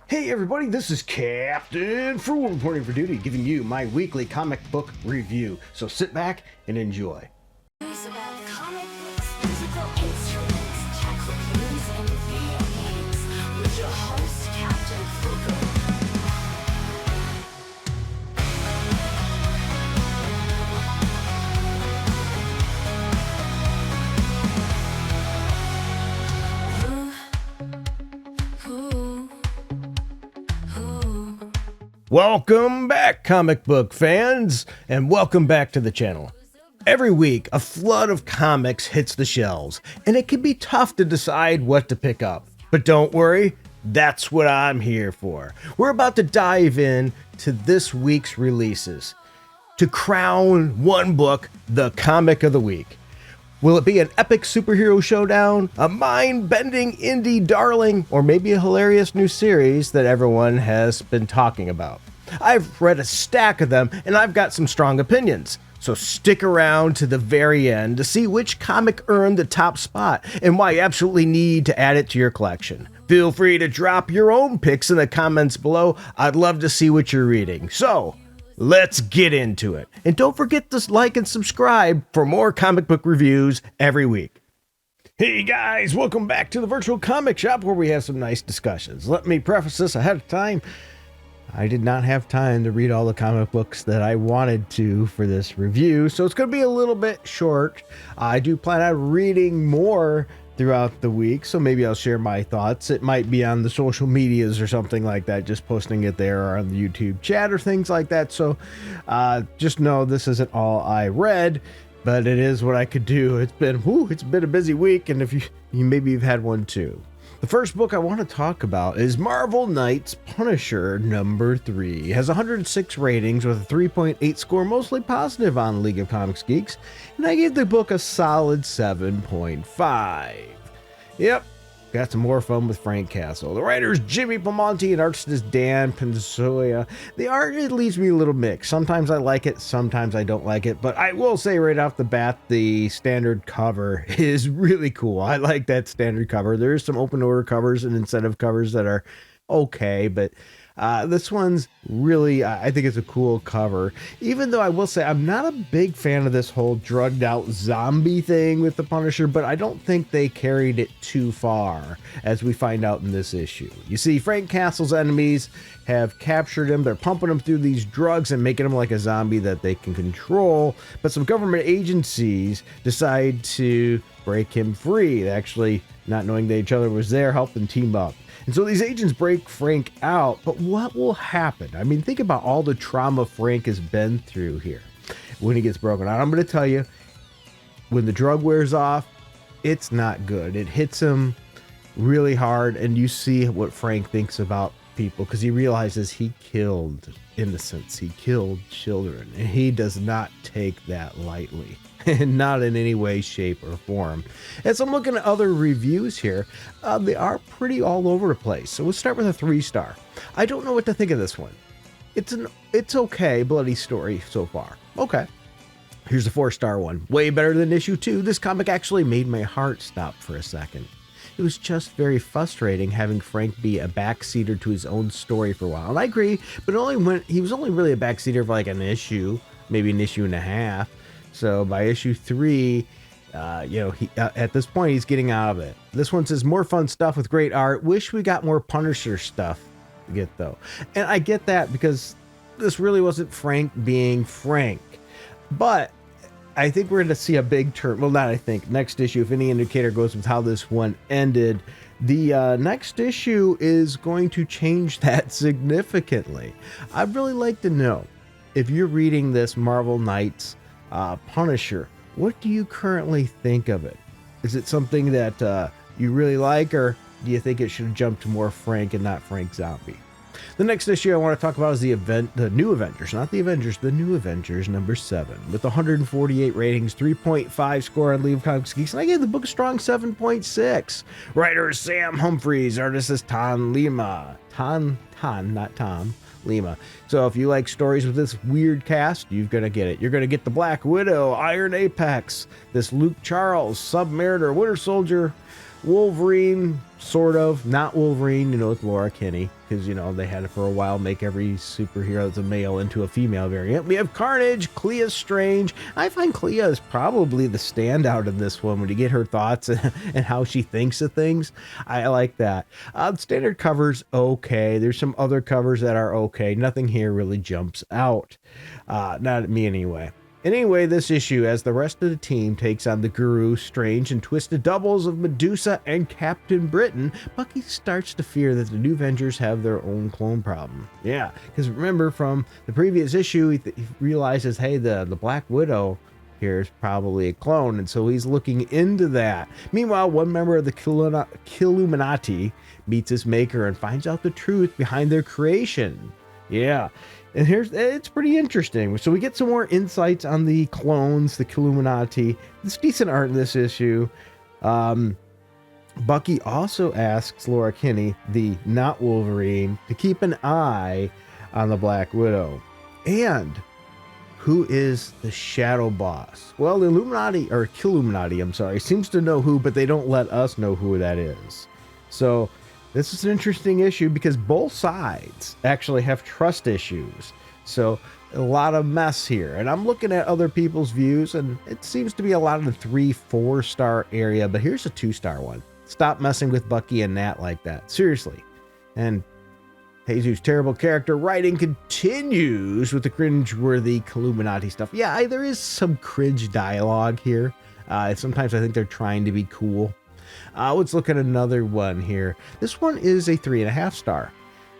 Hey everybody, this is Captain Frugal reporting for duty, giving you my weekly comic book review. So sit back and enjoy. News about comic books, musical instruments, tackle news and video games with your host, Captain Frugal. Welcome back, comic book fans, and welcome back to the channel. Every week, a flood of comics hits the shelves, and it can be tough to decide what to pick up. But don't worry, that's what I'm here for. We're about to dive in to this week's releases to crown one book the comic of the week. Will it be an epic superhero showdown, a mind-bending indie darling, or maybe a hilarious new series that everyone has been talking about? I've read a stack of them, and I've got some strong opinions. So stick around to the very end to see which comic earned the top spot and why you absolutely need to add it to your collection. Feel free to drop your own picks in the comments below. I'd love to see what you're reading. So, let's get into it. And don't forget to like and subscribe for more comic book reviews every week. Hey guys, welcome back to the virtual comic shop where we have some nice discussions. Let me preface this ahead of time. I did not have time to read all the comic books that I wanted to for this review, so it's going to be a little bit short. I do plan on reading more throughout the week, so maybe I'll share my thoughts. It might be on the social medias or something like that, just posting it there or on the YouTube chat or things like that. So just know this isn't all I read, but it is what I could do. It's been a busy week, and if you maybe you've had one too. The first book I want to talk about is Marvel Knights Punisher number 3. It has 106 ratings with a 3.8 score, mostly positive on League of Comics Geeks, and I gave the book a solid 7.5. Yep, got some more fun with Frank Castle. The writer's Jimmy Palmonte and artist is Dan Panzoia. The art, it leaves me a little mixed. Sometimes I like it, sometimes I don't like it, but I will say right off the bat, the standard cover is really cool. I like that standard cover. There's some open order covers and incentive covers that are okay, but this one's really, I think it's a cool cover, even though I will say I'm not a big fan of this whole drugged out zombie thing with the Punisher, but I don't think they carried it too far, as we find out in this issue. You see, Frank Castle's enemies have captured him. They're pumping him through these drugs and making him like a zombie that they can control, but some government agencies decide to break him free. They actually, not knowing that each other was there, help them team up. And so these agents break Frank out, but what will happen? I mean, think about all the trauma Frank has been through here when he gets broken out. I'm going to tell you, when the drug wears off, it's not good. It hits him really hard, and you see what Frank thinks about people because he realizes he killed innocents. He killed children, and he does not take that lightly. And not in any way, shape, or form. As I'm looking at other reviews here, they are pretty all over the place. So we'll start with a 3-star. I don't know what to think of this one. It's okay bloody story so far. Okay. Here's a 4-star one. Way better than issue 2. This comic actually made my heart stop for a second. It was just very frustrating having Frank be a backseater to his own story for a while. And I agree, but he was only really a backseater for like an issue, maybe an issue and a half. So by issue 3, at this point, he's getting out of it. This one says, more fun stuff with great art. Wish we got more Punisher stuff to get, though. And I get that because this really wasn't Frank being Frank. But I think we're going to see a big turn. Well, not I think. Next issue, if any indicator goes with how this one ended, the next issue is going to change that significantly. I'd really like to know, if you're reading this Marvel Knights Punisher, what do you currently think of it? Is it something that you really like, or do you think it should jump to more Frank and not Frank Zombie? The next issue I want to talk about is the New Avengers, not the Avengers, the New Avengers number 7, with 148 ratings, 3.5 score on League of Comics Geeks, and I gave the book a strong 7.6. Writer is Sam Humphries, artist is Tom Lima. Not Tom. Lima. So if you like stories with this weird cast, you're going to get it. You're going to get the Black Widow, Iron Apex, this Luke Charles, Submariner, Winter Soldier, Wolverine, sort of. Not Wolverine, it's Laura Kinney. Because, they had to for a while make every superhero that's a male into a female variant. We have Carnage, Clea Strange. I find Clea is probably the standout in this one when you get her thoughts and how she thinks of things. I like that. Standard covers, okay. There's some other covers that are okay. Nothing here really jumps out. Not at me anyway. Anyway, this issue, as the rest of the team takes on the Guru, Strange, and Twisted doubles of Medusa and Captain Britain, Bucky starts to fear that the New Avengers have their own clone problem. Yeah, because remember from the previous issue, he realizes, hey, the Black Widow here is probably a clone, and so he's looking into that. Meanwhile, one member of the Killuminati meets his maker and finds out the truth behind their creation. Yeah. And it's pretty interesting. So we get some more insights on the clones, the Killuminati. There's decent art in this issue. Bucky also asks Laura Kinney, the not Wolverine, to keep an eye on the Black Widow. And who is the Shadow Boss? Well, the Killuminati, seems to know who, but they don't let us know who that is. So this is an interesting issue because both sides actually have trust issues. So a lot of mess here. And I'm looking at other people's views, and it seems to be a lot of the 3-4 star area, but here's a 2-star one. Stop messing with Bucky and Nat like that. Seriously. And Jesus' terrible character writing continues with the cringe-worthy Killuminati stuff. Yeah, there is some cringe dialogue here. Sometimes I think they're trying to be cool. Let's look at another one here. This one is a 3.5 star.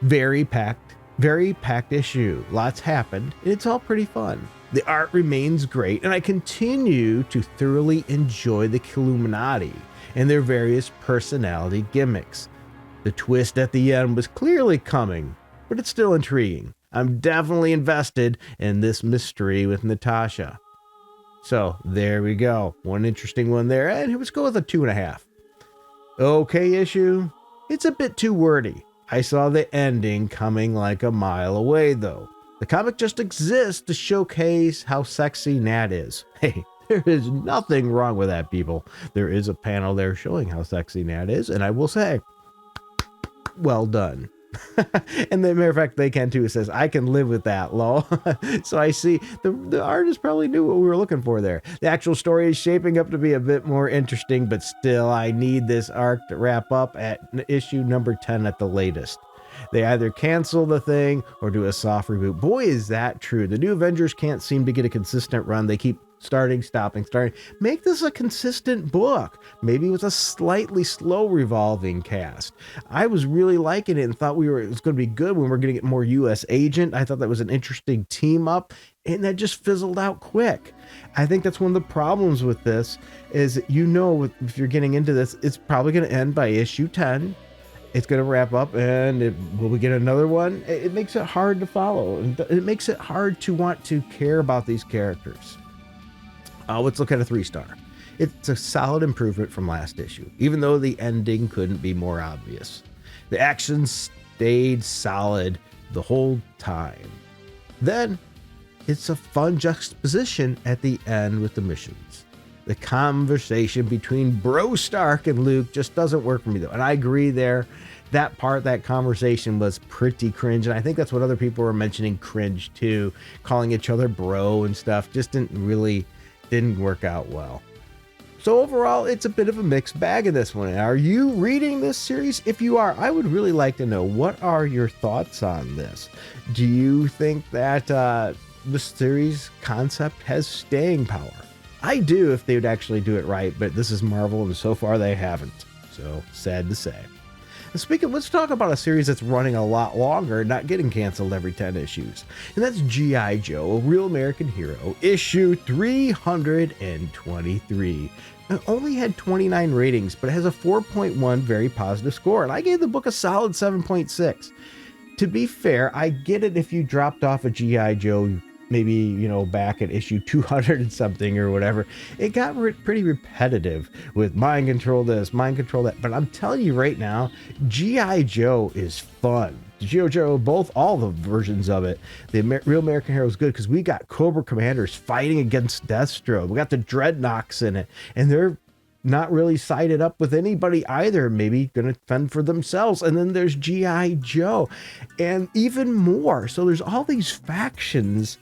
Very packed issue. Lots happened, and it's all pretty fun. The art remains great, and I continue to thoroughly enjoy the Killuminati and their various personality gimmicks. The twist at the end was clearly coming, but it's still intriguing. I'm definitely invested in this mystery with Natasha. So there we go. One interesting one there, and let's go with a 2.5. Okay issue. It's a bit too wordy. I saw the ending coming like a mile away though. The comic just exists to showcase how sexy Nat is. Hey, there is nothing wrong with that, people. There is a panel there showing how sexy Nat is, and I will say, well done. And the matter of fact, they can too. It says, I can live with that, lol. So I see the artist probably knew what we were looking for there. The actual story is shaping up to be a bit more interesting, but still, I need this arc to wrap up at issue number 10 at the latest. They either cancel the thing or do a soft reboot. Boy, is that true. The New Avengers can't seem to get a consistent run. They keep stopping. Make this a consistent book, maybe with a slightly slow revolving cast. I was really liking it and thought it was going to be good when we're going to get more U.S. Agent. I thought that was an interesting team up, and that just fizzled out quick. I think that's one of the problems with this is, if you're getting into this, it's probably going to end by issue 10. It's going to wrap up, and will we get another one? It makes it hard to follow, and it makes it hard to want to care about these characters. Let's look at a 3-star. It's a solid improvement from last issue, even though the ending couldn't be more obvious. The action stayed solid the whole time. Then, it's a fun juxtaposition at the end with the missions. The conversation between Bro Stark and Luke just doesn't work for me, though. And I agree there. That conversation was pretty cringe. And I think that's what other people were mentioning cringe too. Calling each other bro and stuff just didn't work out well. So overall, it's a bit of a mixed bag in this one. Are you reading this series? If you are, I would really like to know, what are your thoughts on this? Do you think that the series concept has staying power? I do, if they would actually do it right, but this is Marvel, and so far they haven't. So, sad to say. Let's talk about a series that's running a lot longer, not getting canceled every 10 issues. And that's G.I. Joe, A Real American Hero, issue 323. It only had 29 ratings, but it has a 4.1 very positive score, and I gave the book a solid 7.6. To be fair, I get it if you dropped off a G.I. Joe maybe, back at issue 200 and something or whatever. It got pretty repetitive with mind control this, mind control that. But I'm telling you right now, G.I. Joe is fun. G.I. Joe, all the versions of it. The Real American Hero is good because we got Cobra Commanders fighting against Deathstroke. We got the Dreadnoks in it, and they're not really sided up with anybody either, maybe going to fend for themselves. And then there's G.I. Joe and even more. So there's all these factions,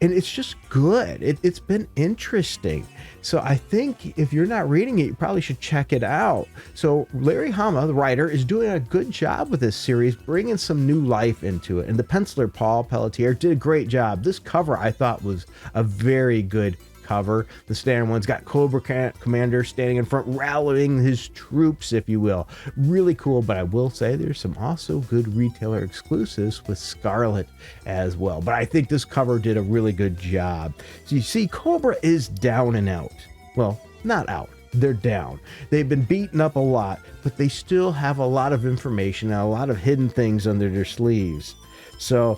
and it's just good. It's been interesting. So I think if you're not reading it, you probably should check it out. So Larry Hama, the writer, is doing a good job with this series, bringing some new life into it. And the penciler, Paul Pelletier, did a great job. This cover, I thought, was a very good cover. The standard one's got Cobra Commander standing in front, rallying his troops, if you will. Really cool, but I will say there's some also good retailer exclusives with Scarlet as well. But I think this cover did a really good job. So you see, Cobra is down and out. Well, not out. They're down. They've been beaten up a lot, but they still have a lot of information and a lot of hidden things under their sleeves. So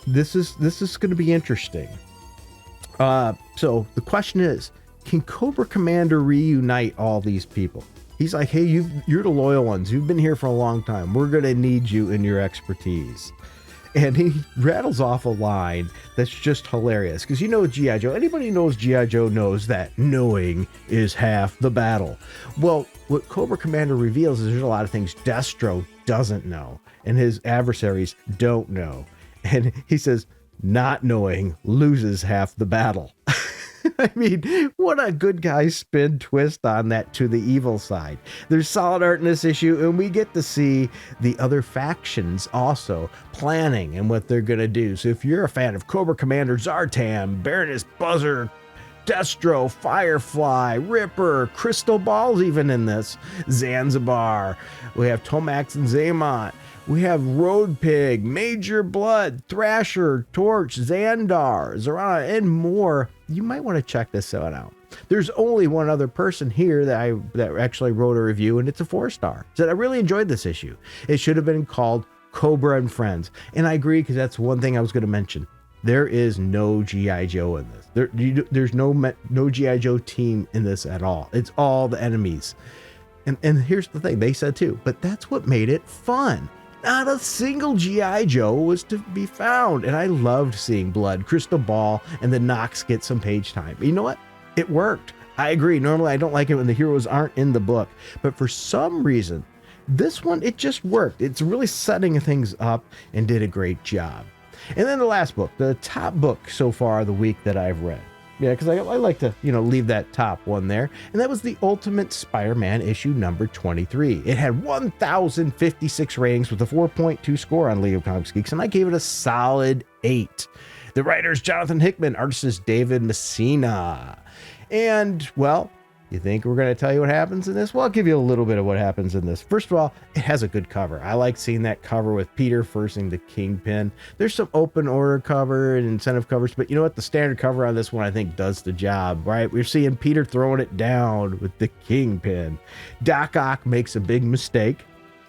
this is going to be interesting. So the question is, can Cobra Commander reunite all these people? He's like, hey, you're the loyal ones. You've been here for a long time. We're going to need you and your expertise. And he rattles off a line that's just hilarious. Because you know G.I. Joe, anybody who knows G.I. Joe knows that knowing is half the battle. Well, what Cobra Commander reveals is there's a lot of things Destro doesn't know and his adversaries don't know. And he says, not knowing loses half the battle. I mean, what a good guy spin twist on that to the evil side. There's solid art in this issue, and we get to see the other factions also planning and what they're going to do. So if you're a fan of Cobra Commander Zartan, Baroness Buzzer, Destro, Firefly, Ripper, Crystal Ball's even in this, Zanzibar, we have Tomax and Zaymont, we have Road Pig, Major Blood, Thrasher, Torch, Xandar, Zorana, and more. You might want to check this one out. There's only one other person here that actually wrote a review, and it's a 4-star. Said, I really enjoyed this issue. It should have been called Cobra and Friends. And I agree, because that's one thing I was going to mention. There is no G.I. Joe in this. There's no G.I. Joe team in this at all. It's all the enemies. And here's the thing, they said too, but that's what made it fun. Not a single G.I. Joe was to be found. And I loved seeing Blood, Crystal Ball, and the Nox get some page time. But you know what? It worked. I agree. Normally, I don't like it when the heroes aren't in the book. But for some reason, this one, it just worked. It's really setting things up and did a great job. And then the last book, the top book so far of the week that I've read. Yeah, because I like to, leave that top one there. And that was the Ultimate Spider-Man issue number 23. It had 1,056 ratings with a 4.2 score on League of Comics Geeks, and I gave it a solid 8. The writer is Jonathan Hickman, artist is David Messina. And, well, you think we're going to tell you what happens in this? Well, I'll give you a little bit of what happens in this. First of all, it has a good cover. I like seeing that cover with Peter versing the Kingpin. There's some open order cover and incentive covers, but you know what? The standard cover on this one, I think, does the job, right? We're seeing Peter throwing it down with the Kingpin. Doc Ock makes a big mistake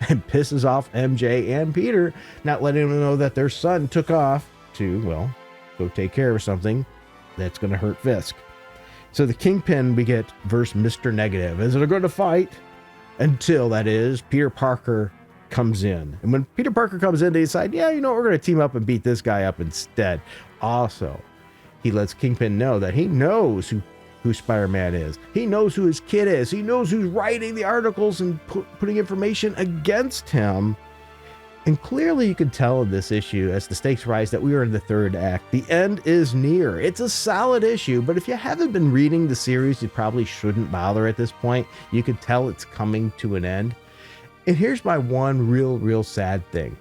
and pisses off MJ and Peter, not letting them know that their son took off to, well, go take care of something that's going to hurt Fisk. So the Kingpin, we get verse Mr. Negative. Is it going to fight? Until, that is, Peter Parker comes in. And when Peter Parker comes in, they decide, we're going to team up and beat this guy up instead. Also, he lets Kingpin know that he knows who Spider-Man is. He knows who his kid is. He knows who's writing the articles and putting information against him. And clearly you can tell in this issue, as the stakes rise, that we are in the third act. The end is near. It's a solid issue, but if you haven't been reading the series, you probably shouldn't bother at this point. You can tell it's coming to an end. And here's my one real sad thing.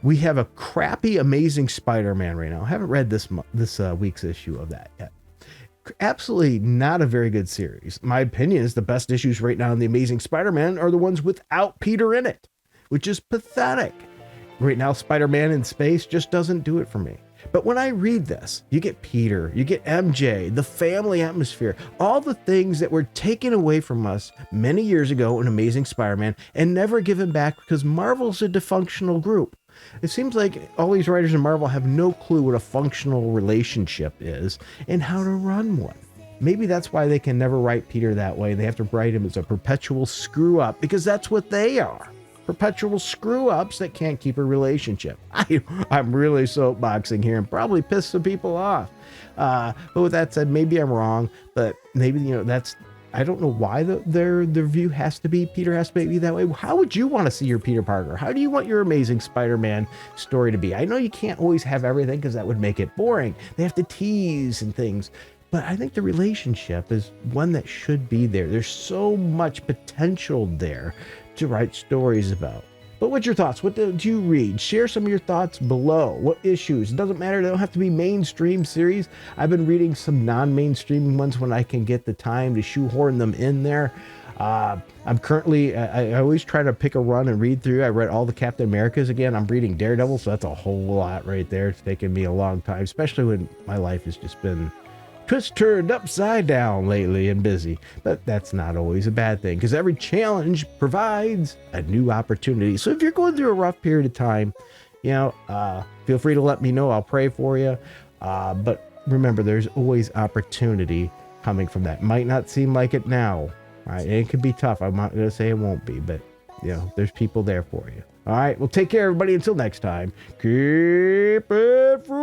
We have a crappy Amazing Spider-Man right now. I haven't read this week's issue of that yet. Absolutely not a very good series. My opinion is the best issues right now in the Amazing Spider-Man are the ones without Peter in it, which is pathetic. Right now, Spider-Man in space just doesn't do it for me. But when I read this, you get Peter, you get MJ, the family atmosphere, all the things that were taken away from us many years ago in Amazing Spider-Man and never given back because Marvel's a dysfunctional group. It seems like all these writers in Marvel have no clue what a functional relationship is and how to run one. Maybe that's why they can never write Peter that way. They have to write him as a perpetual screw-up because that's what they are. Perpetual screw-ups that can't keep a relationship. I'm really soapboxing here and probably piss some people off. But with that said, maybe I'm wrong, but maybe, that's I don't know why their view has to be Peter has to be that way. How would you want to see your Peter Parker? How do you want your Amazing Spider-Man story to be? I know you can't always have everything because that would make it boring. They have to tease and things. But I think the relationship is one that should be there. There's so much potential there to write stories about. But what's your thoughts? What did you read? Share some of your thoughts below. What issues? It doesn't matter. They don't have to be mainstream series. I've been reading some non-mainstream ones when I can get the time to shoehorn them in there. I'm currently, I always try to pick a run and read through. I read all the Captain Americas again. I'm reading Daredevil, so that's a whole lot right there. It's taken me a long time, especially when my life has just been turned upside down lately and busy. But that's not always a bad thing, because every challenge provides a new opportunity. So if you're going through a rough period of time, feel free to let me know. I'll pray for you. But remember, there's always opportunity coming from that. Might not seem like it now, right? It could be tough. I'm not going to say it won't be, but there's people there for you. All right, well, take care, everybody. Until next time, keep it free.